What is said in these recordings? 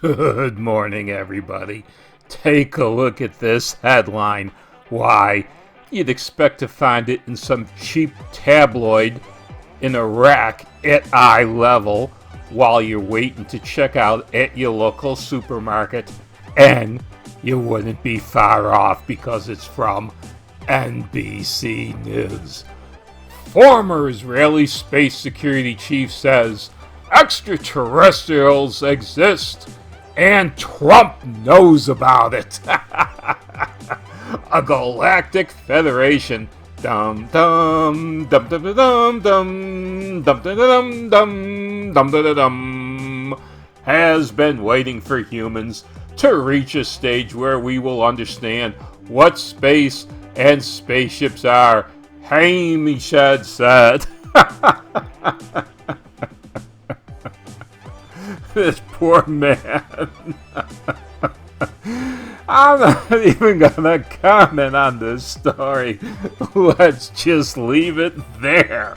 Good morning, everybody. Take a look at this headline. Why, you'd expect to find it in some cheap tabloid in a rack at eye level while you're waiting to check out at your local supermarket. And you wouldn't be far off because it's from NBC News. Former Israeli space security chief says extraterrestrials exist and Trump knows about it. A galactic federation dum dum dum dum dum dum dum dum dum dum dum dum has been waiting for humans to reach a stage where we will understand what space and spaceships are. Hamish said. This poor man. I'm not even gonna comment on this story. Let's just leave it there.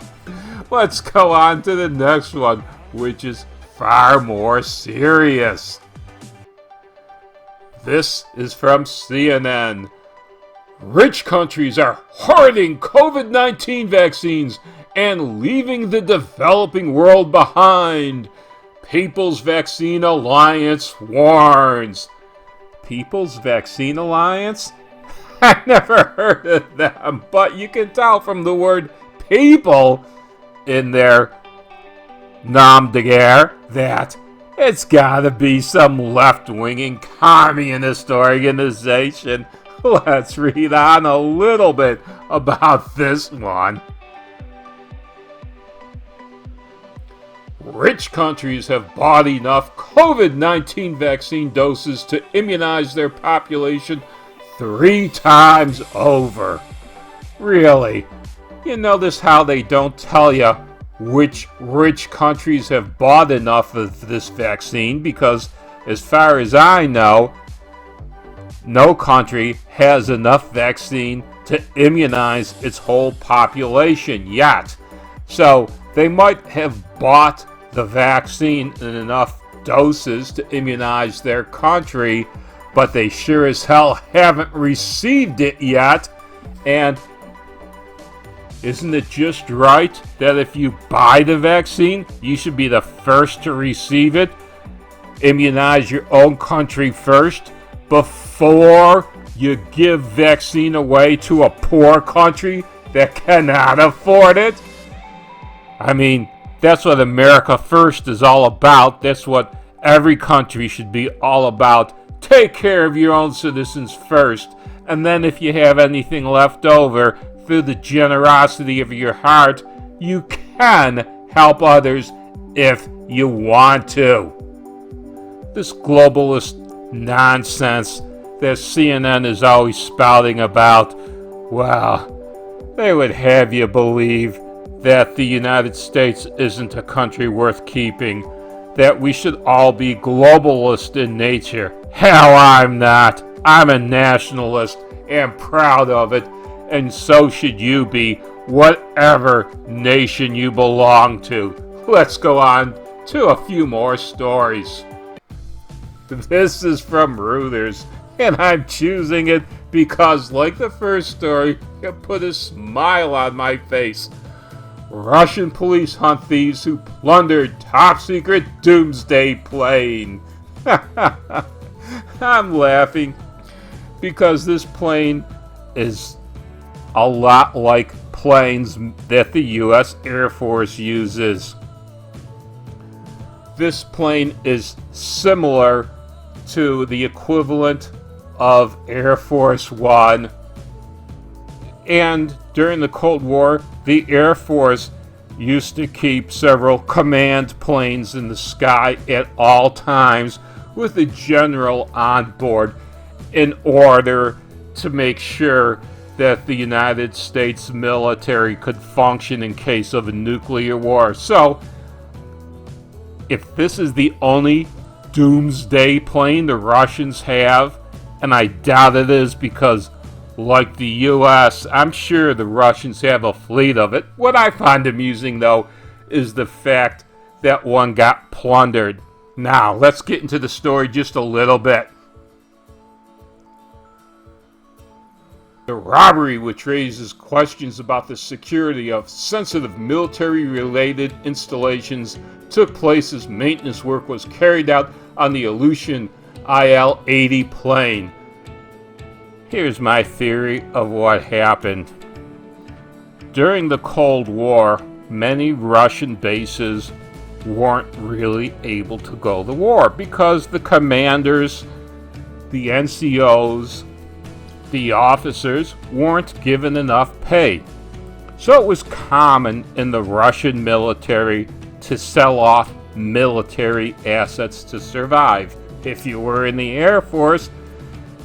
Let's go on to the next one, which is far more serious. This is from CNN. Rich countries are hoarding COVID-19 vaccines and leaving the developing world behind. People's Vaccine Alliance warns. People's Vaccine Alliance? I never heard of them, but you can tell from the word people in their nom de guerre that it's gotta be some left-winging communist organization. Let's read on a little bit about this one. Rich countries have bought enough COVID-19 vaccine doses to immunize their population 3 times over. Really? You notice how they don't tell you which rich countries have bought enough of this vaccine? Because as far as I know, no country has enough vaccine to immunize its whole population yet. So they might have bought the vaccine in enough doses to immunize their country, but they sure as hell haven't received it yet. And isn't it just right that if you buy the vaccine, you should be the first to receive it? Immunize your own country first before you give vaccine away to a poor country that cannot afford it? I mean, that's what America First is all about. That's what every country should be all about. Take care of your own citizens first, and then if you have anything left over, through the generosity of your heart, you can help others if you want to. This globalist nonsense that CNN is always spouting about, well, they would have you believe that the United States isn't a country worth keeping, that we should all be globalist in nature. Hell, I'm not. I'm a nationalist and proud of it, and so should you be, whatever nation you belong to. Let's go on to a few more stories. This is from Reuters, and I'm choosing it because, like the first story, it put a smile on my face. Russian police hunt thieves who plundered top-secret doomsday plane. I'm laughing because this plane is a lot like planes that the U.S. Air Force uses. This plane is similar to the equivalent of Air Force One. And during the Cold War, the Air Force used to keep several command planes in the sky at all times with a general on board in order to make sure that the United States military could function in case of a nuclear war. So, if this is the only doomsday plane the Russians have, and I doubt it is because, like the U.S., I'm sure the Russians have a fleet of it. What I find amusing, though, is the fact that one got plundered. Now, let's get into the story just a little bit. The robbery, which raises questions about the security of sensitive military-related installations, took place as maintenance work was carried out on the Ilyushin IL-80 plane. Here's my theory of what happened. During the Cold War, many Russian bases weren't really able to go to war because the commanders, the NCOs, the officers weren't given enough pay. So it was common in the Russian military to sell off military assets to survive. If you were in the Air Force,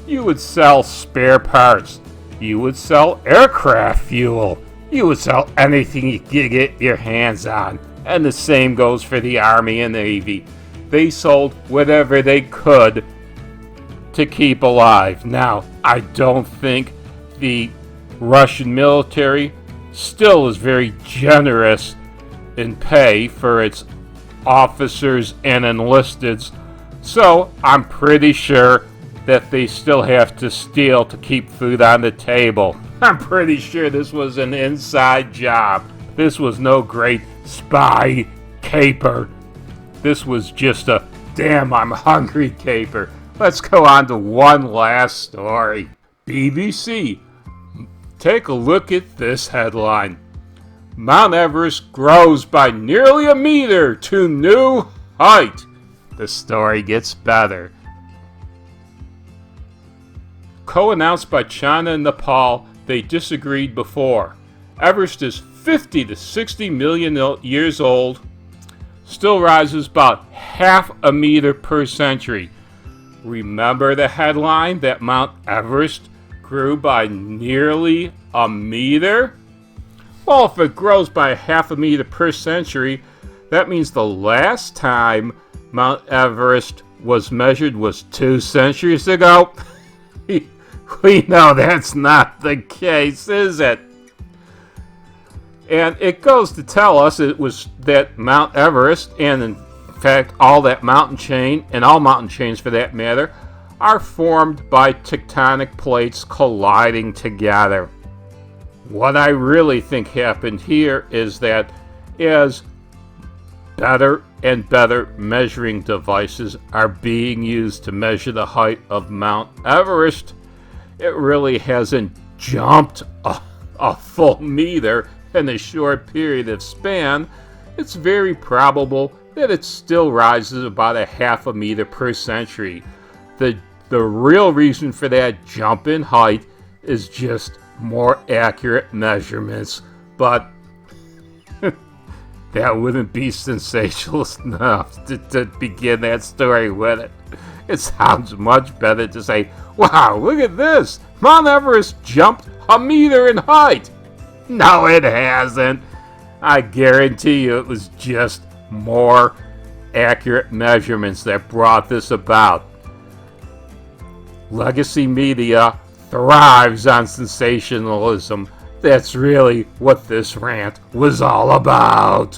you would sell spare parts. You would sell aircraft fuel. You would sell anything you could get your hands on. And the same goes for the Army and Navy. They sold whatever they could to keep alive. Now, I don't think the Russian military still is very generous in pay for its officers and enlisteds, so I'm pretty sure that they still have to steal to keep food on the table. I'm pretty sure this was an inside job. This was no great spy caper. This was just a damn I'm hungry caper. Let's go on to one last story. BBC. Take a look at this headline. Mount Everest grows by nearly a meter to new height. The story gets better. Co-announced by China and Nepal, they disagreed before. Everest is 50 to 60 million years old, still rises about half a meter per century. Remember the headline that Mount Everest grew by nearly a meter? Well, if it grows by half a meter per century, that means the last time Mount Everest was measured was 2 centuries ago. We know that's not the case, is it? And it goes to tell us it was that Mount Everest, and in fact all that mountain chain, and all mountain chains for that matter, are formed by tectonic plates colliding together. What I really think happened here is that as better and better measuring devices are being used to measure the height of Mount Everest, it really hasn't jumped a full meter in a short period of span. It's very probable that it still rises about a half a meter per century. The real reason for that jump in height is just more accurate measurements, but that wouldn't be sensational enough to begin that story with it. It sounds much better to say, wow, look at this! Mount Everest jumped a meter in height! No, it hasn't. I guarantee you it was just more accurate measurements that brought this about. Legacy media thrives on sensationalism. That's really what this rant was all about.